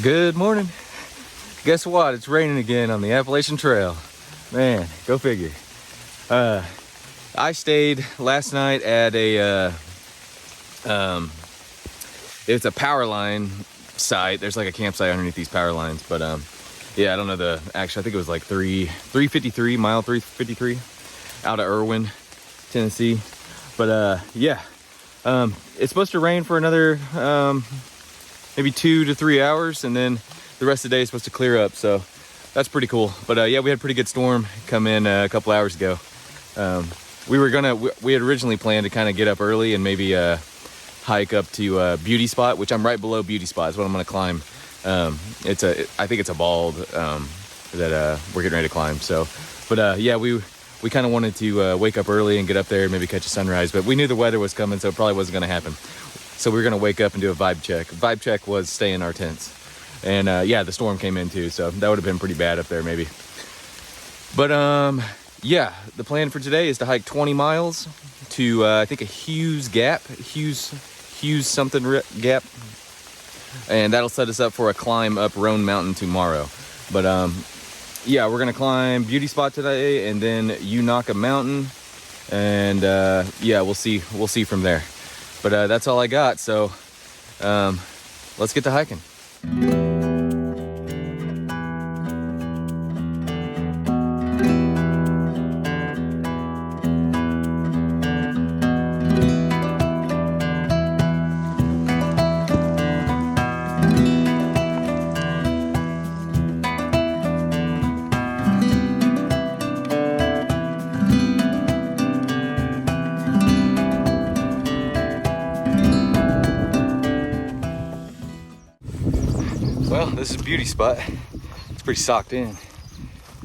Good morning. Guess what? It's raining again on the Appalachian Trail. Man, go figure. I stayed last night at a it's a power line site. There's like a campsite underneath these power lines, but yeah, I don't know the actually. I think it was like 353 mile 353 out of Irwin, Tennessee. But yeah, it's supposed to rain for another maybe 2 to 3 hours, and then the rest of the day is supposed to clear up. So that's pretty cool. But yeah, we had a pretty good storm come in a couple hours ago. We had originally planned to kind of get up early and maybe hike up to Beauty Spot, which I'm right below Beauty Spot is what I'm going to climb. I think it's a bald that we're getting ready to climb. So, but yeah, we kind of wanted to wake up early and get up there and maybe catch a sunrise, but we knew the weather was coming, so it probably wasn't going to happen. So we were going to wake up and do a vibe check. Vibe check was stay in our tents. And yeah, the storm came in too, so that would have been pretty bad up there maybe. But yeah, the plan for today is to hike 20 miles to I think a Hughes Gap, Hughes something Gap. And that'll set us up for a climb up Roan Mountain tomorrow. But yeah, we're gonna climb Beauty Spot today and then Unaka Mountain. And yeah, we'll see from there. But that's all I got, so let's get to hiking. Well, this is Beauty Spot. It's pretty socked in,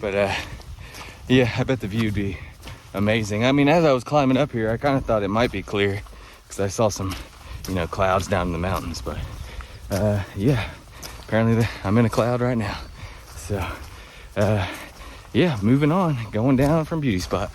but yeah, I bet the view would be amazing. I mean, as I was climbing up here, I kind of thought it might be clear because I saw some, clouds down in the mountains. But yeah, apparently I'm in a cloud right now. So yeah, moving on, going down from Beauty Spot.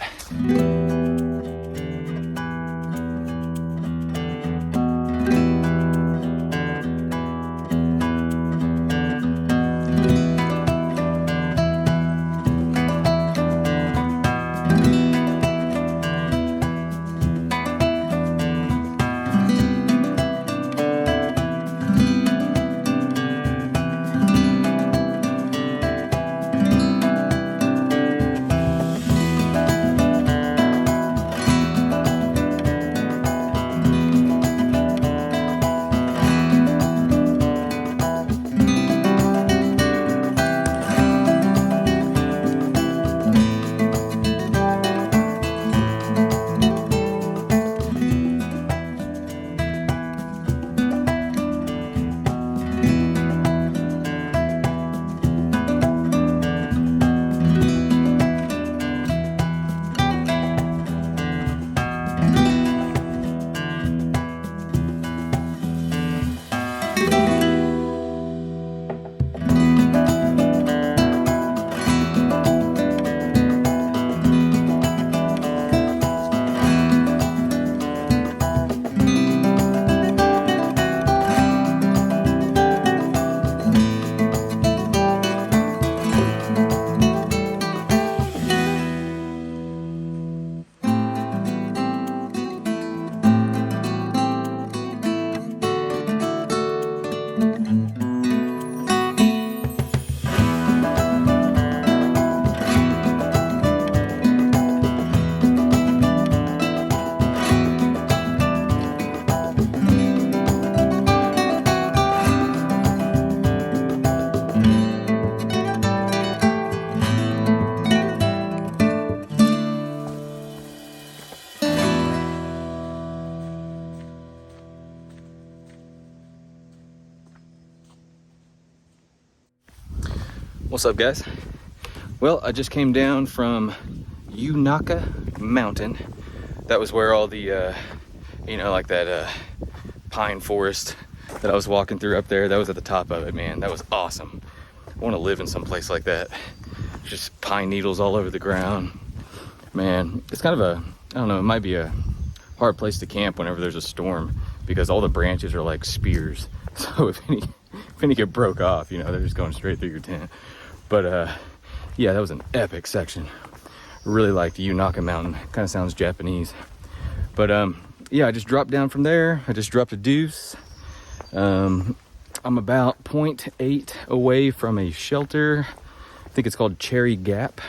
What's up, guys? Well, I just came down from Unaka Mountain. That was where all the, like that pine forest that I was walking through up there, that was at the top of it, man. That was awesome. I want to live in some place like that. Just pine needles all over the ground. Man, it's kind of a, I don't know, it might be a hard place to camp whenever there's a storm because all the branches are like spears. So if think it broke off, you know, they're just going straight through your tent. But yeah, that was an epic section. Really liked Unaka Mountain. Kind of sounds Japanese. But yeah, I just dropped down from there. I just dropped a deuce. I'm about 0.8 away from a shelter. I think it's called Cherry Gap.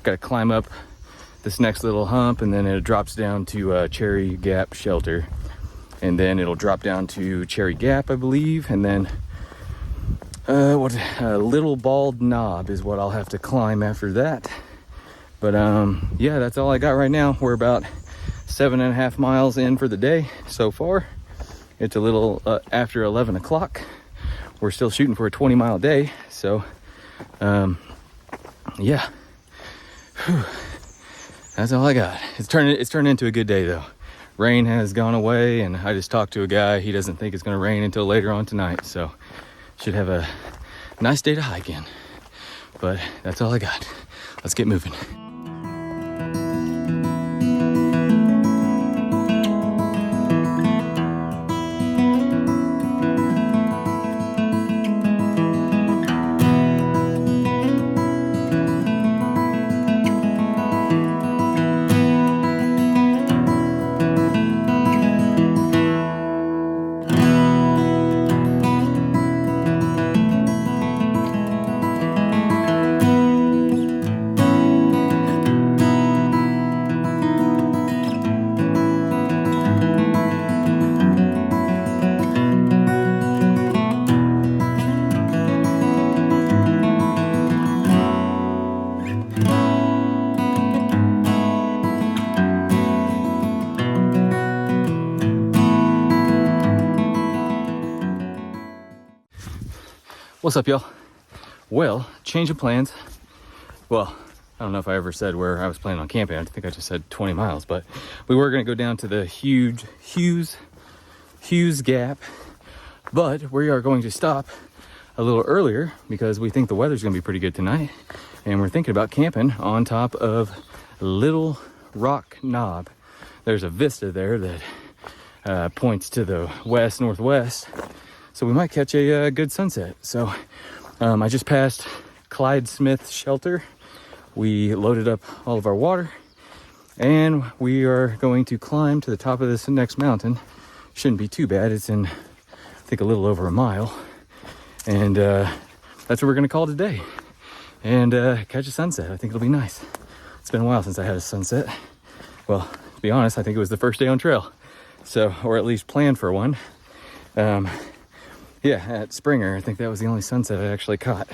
Got to climb up this next little hump, and then it drops down to Cherry Gap shelter. And then it'll drop down to Cherry Gap, I believe. And then Little Bald Knob is what I'll have to climb after that. But yeah, that's all I got right now. We're about 7.5 miles in for the day so far. It's a little after 11 o'clock. We're still shooting for a 20-mile day. So yeah. Whew. That's all I got. It's turned into a good day though. Rain has gone away, and I just talked to a guy. He doesn't think it's going to rain until later on tonight, so should have a nice day to hike in. But that's all I got. Let's get moving. What's up, y'all? Well, change of plans. Well, I don't know if I ever said where I was planning on camping. I think I just said 20 miles, but we were gonna go down to the Hughes Gap, but we are going to stop a little earlier because we think the weather's gonna be pretty good tonight, and we're thinking about camping on top of Little Rock Knob. There's a vista there that points to the west-northwest. So we might catch a good sunset. So I just passed Clyde Smith Shelter. We loaded up all of our water, and we are going to climb to the top of this next mountain. Shouldn't be too bad. It's in, I think, a little over a mile. And that's what we're gonna call today. And catch a sunset. I think it'll be nice. It's been a while since I had a sunset. Well, to be honest, I think it was the first day on trail. So, or at least planned for one. Yeah, at Springer, I think that was the only sunset I actually caught.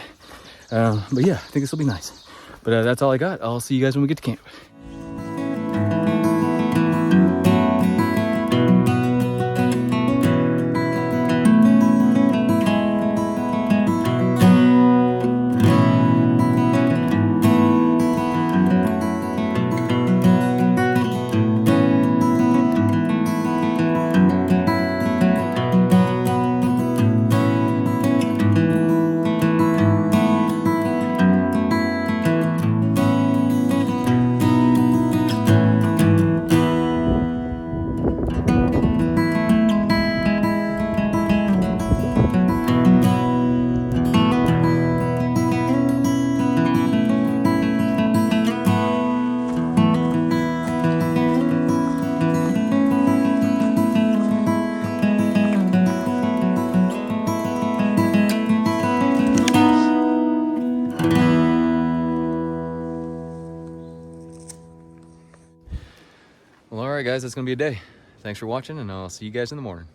But yeah, I think this will be nice. But that's all I got. I'll see you guys when we get to camp. Well, all right, guys, that's gonna be a day. Thanks for watching, and I'll see you guys in the morning.